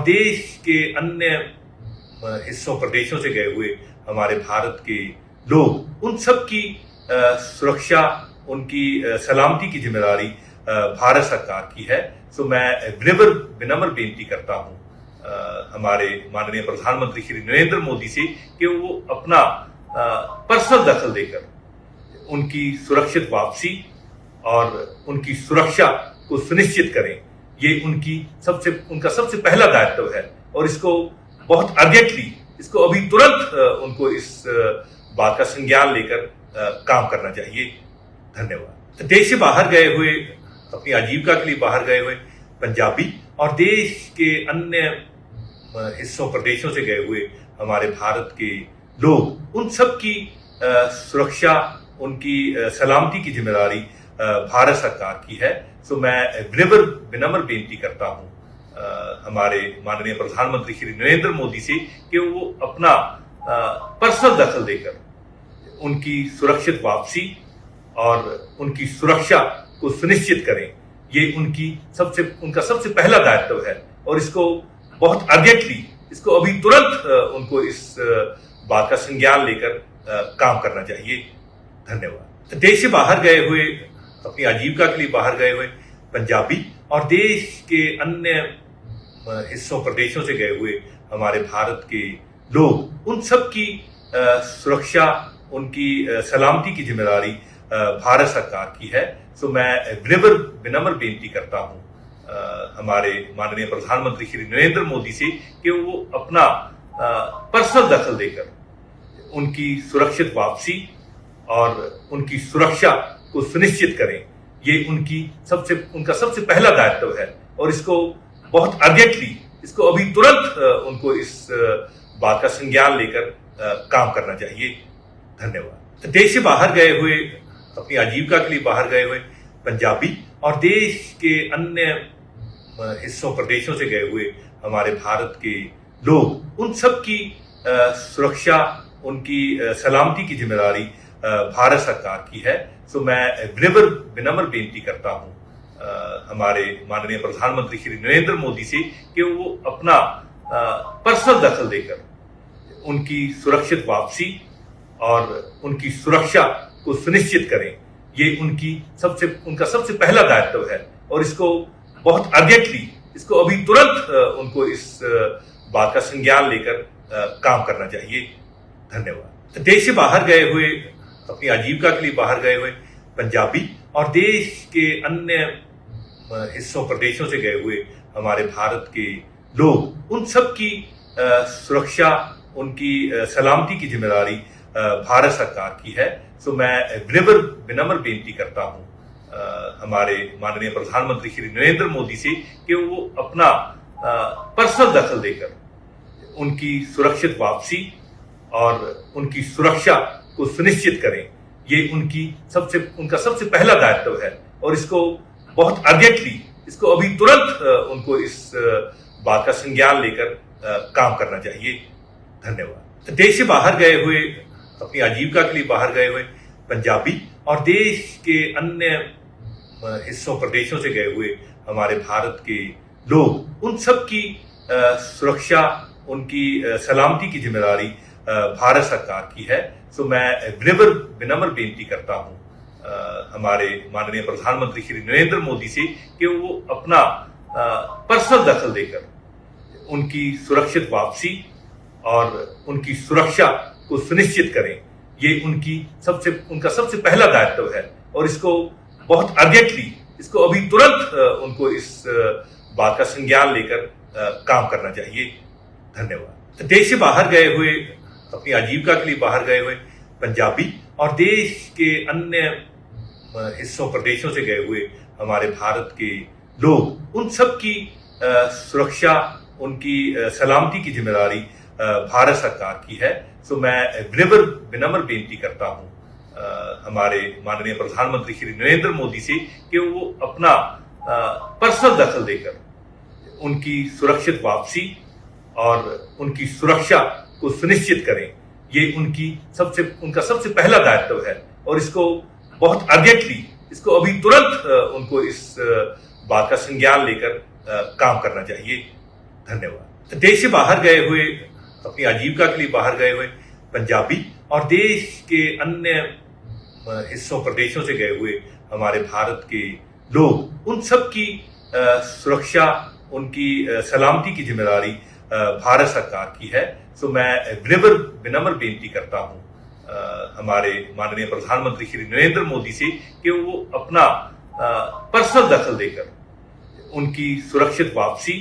देश के अन्य हिस्सों प्रदेशों से गए हुए हमारे भारत के लोग, उन सब की सुरक्षा, उनकी सलामती की जिम्मेदारी भारत सरकार की है। सो मैं विनम्र बेनती करता हूं हमारे माननीय प्रधानमंत्री श्री नरेंद्र मोदी से कि वो अपना पर्सनल दखल देकर उनकी सुरक्षित वापसी और उनकी सुरक्षा को सुनिश्चित करें। ये उनका सबसे पहला दायित्व है और इसको बहुत अर्जेंटली, इसको अभी तुरंत उनको इस बात का संज्ञान लेकर काम करना चाहिए। धन्यवाद। देश से बाहर गए हुए, अपनी आजीविका के लिए बाहर गए हुए पंजाबी और देश के अन्य हिस्सों प्रदेशों से गए हुए हमारे भारत के लोग, उन सब की सुरक्षा, उनकी सलामती की जिम्मेदारी भारत सरकार की है। सो मैं विनम्र बेनती करता हूं हमारे माननीय प्रधानमंत्री श्री नरेंद्र मोदी से कि वो अपना पर्सनल दखल देकर उनकी सुरक्षित वापसी और उनकी सुरक्षा को सुनिश्चित करें। ये उनका सबसे पहला दायित्व है और इसको बहुत अर्जेंटली, इसको अभी तुरंत उनको इस बात का संज्ञान लेकर काम करना चाहिए। धन्यवाद। देश से बाहर गए हुए, अपनी आजीविका के लिए बाहर गए हुए पंजाबी और देश के अन्य हिस्सों प्रदेशों से गए हुए हमारे भारत के लोग, उन सब की सुरक्षा, उनकी सलामती की जिम्मेदारी भारत सरकार की है। सो मैं विनम्र बेनती करता हूं हमारे माननीय प्रधानमंत्री श्री नरेंद्र मोदी से कि वो अपना पर्सनल दखल देकर उनकी सुरक्षित वापसी और उनकी सुरक्षा को सुनिश्चित करें। ये उनका सबसे पहला दायित्व है और इसको बहुत अर्जेंटली, इसको अभी तुरंत उनको इस बात का संज्ञान लेकर काम करना चाहिए। धन्यवाद। देश से बाहर गए हुए, अपनी आजीविका के लिए बाहर गए हुए पंजाबी और देश के अन्य हिस्सों प्रदेशों से गए हुए हमारे भारत के लोग, उन सब की सुरक्षा, उनकी सलामती की जिम्मेदारी भारत सरकार की है। सो मैं विनम्र बेनती करता हूं हमारे माननीय प्रधानमंत्री श्री नरेंद्र मोदी से कि वो अपना पर्सनल दखल देकर उनकी सुरक्षित वापसी और उनकी सुरक्षा को सुनिश्चित करें। ये उनका सबसे पहला दायित्व है और इसको बहुत अर्जेंटली, इसको अभी तुरंत उनको इस बात का संज्ञान लेकर काम करना चाहिए। धन्यवाद। देश से बाहर गए हुए, अपनी आजीविका के लिए बाहर गए हुए पंजाबी और देश के अन्य हिस्सों प्रदेशों से गए हुए हमारे भारत के लोग, उन सब की सुरक्षा, उनकी सलामती की जिम्मेदारी भारत सरकार की है। सो मैं विनम्र बेनती करता हूं हमारे माननीय प्रधानमंत्री श्री नरेंद्र मोदी से कि वो अपना पर्सनल दखल देकर उनकी सुरक्षित वापसी और उनकी सुरक्षा को सुनिश्चित करें। ये उनका सबसे पहला दायित्व है और इसको बहुत अर्जेंटली, इसको अभी तुरंत उनको इस बात का संज्ञान लेकर काम करना चाहिए। धन्यवाद। देश से बाहर गए हुए, अपनी आजीविका के लिए बाहर गए हुए पंजाबी और देश के अन्य हिस्सों प्रदेशों से गए हुए हमारे भारत के लोग, उन सब की सुरक्षा, उनकी सलामती की जिम्मेदारी भारत सरकार की है। सो मैं विनम्र बेनती करता हूं हमारे माननीय प्रधानमंत्री श्री नरेंद्र मोदी से कि वो अपना पर्सनल दखल देकर उनकी सुरक्षित वापसी और उनकी सुरक्षा को सुनिश्चित करें। ये उनका सबसे पहला दायित्व है और इसको बहुत अर्जेंटली, इसको अभी तुरंत उनको इस बात का संज्ञान लेकर काम करना चाहिए। धन्यवाद। देश से बाहर गए हुए, अपनी आजीविका के लिए बाहर गए हुए पंजाबी और देश के अन्य हिस्सों प्रदेशों से गए हुए हमारे भारत के लोग, उन सब की सुरक्षा, उनकी सलामती की जिम्मेदारी भारत सरकार की है। सो मैं विनम्र बेनती करता हूं हमारे माननीय प्रधानमंत्री श्री नरेंद्र मोदी से कि वो अपना पर्सनल दखल देकर उनकी सुरक्षित वापसी और उनकी सुरक्षा को सुनिश्चित करें। ये उनका सबसे पहला दायित्व है और इसको बहुत अर्जेंटली, इसको अभी तुरंत उनको इस बात का संज्ञान लेकर काम करना चाहिए। धन्यवाद। देश से बाहर गए हुए, अपनी आजीविका के लिए बाहर गए हुए पंजाबी और देश के अन्य हिस्सों प्रदेशों से गए हुए हमारे भारत के लोग, उन सब की सुरक्षा, उनकी सलामती की जिम्मेदारी भारत सरकार की है। सो मैं विनम्र बेनती करता हूं हमारे माननीय प्रधानमंत्री श्री नरेंद्र मोदी से कि वो अपना पर्सनल दखल देकर उनकी सुरक्षित वापसी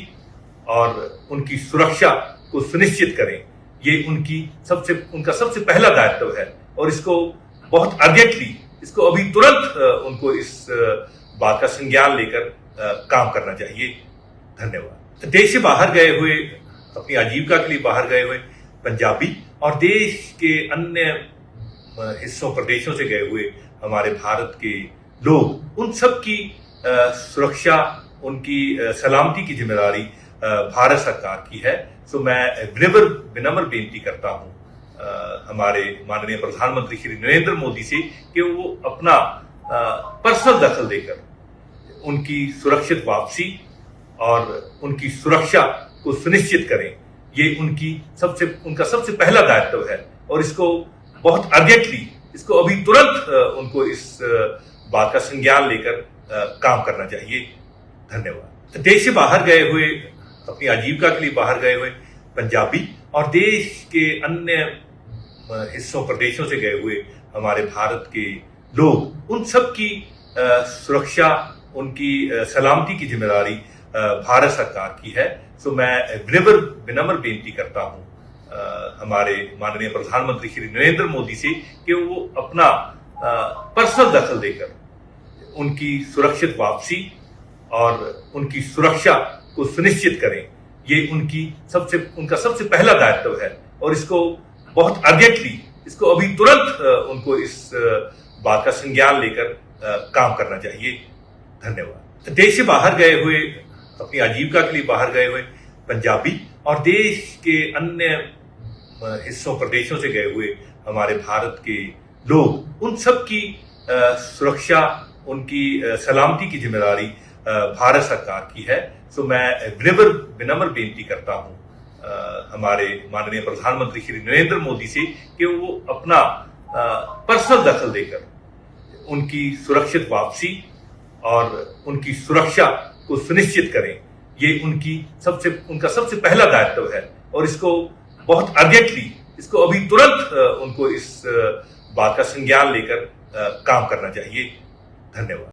और उनकी सुरक्षा को सुनिश्चित करें। ये उनका सबसे पहला दायित्व है और इसको बहुत अर्जेंटली, इसको अभी तुरंत उनको इस बात का संज्ञान लेकर काम करना चाहिए। धन्यवाद। देश से बाहर गए हुए, अपनी आजीविका के लिए बाहर गए हुए पंजाबी और देश के अन्य हिस्सों प्रदेशों से गए हुए हमारे भारत के लोग, उन सब की सुरक्षा, उनकी सलामती की जिम्मेदारी भारत सरकार की है। सो मैं विनम्र बेनती करता हूं हमारे माननीय प्रधानमंत्री श्री नरेंद्र मोदी से कि वो अपना पर्सनल दखल देकर उनकी सुरक्षित वापसी और उनकी सुरक्षा को सुनिश्चित करें। ये उनका सबसे पहला दायित्व है और इसको बहुत अर्जेंटली, इसको अभी तुरंत उनको इस बात का संज्ञान लेकर काम करना चाहिए। धन्यवाद। देश से बाहर गए हुए, अपनी आजीविका के लिए बाहर गए हुए पंजाबी और देश के अन्य हिस्सों प्रदेशों से गए हुए हमारे भारत के लोग, उन सब की सुरक्षा, उनकी सलामती की जिम्मेदारी भारत सरकार की है। सो मैं विनम्र बेनती करता हूं हमारे माननीय प्रधानमंत्री श्री नरेंद्र मोदी से कि वो अपना पर्सनल दखल देकर उनकी सुरक्षित वापसी और उनकी सुरक्षा को सुनिश्चित करें। ये उनका सबसे पहला दायित्व है और इसको बहुत अर्जेंटली, इसको अभी तुरंत उनको इस बात का संज्ञान लेकर काम करना चाहिए। धन्यवाद। देश से बाहर गए हुए, अपनी आजीविका के लिए बाहर गए हुए पंजाबी और देश के अन्य हिस्सों प्रदेशों से गए हुए हमारे भारत के लोग, उन सब की सुरक्षा, उनकी सलामती की जिम्मेदारी भारत सरकार की है। सो मैं विनम्र बेनती करता हूं हमारे माननीय प्रधानमंत्री श्री नरेंद्र मोदी से कि वो अपना पर्सनल दखल देकर उनकी सुरक्षित वापसी और उनकी सुरक्षा को सुनिश्चित करें। ये उनका सबसे पहला दायित्व है और इसको बहुत अर्जेंटली, इसको अभी तुरंत उनको इस बात का संज्ञान लेकर काम करना चाहिए। धन्यवाद।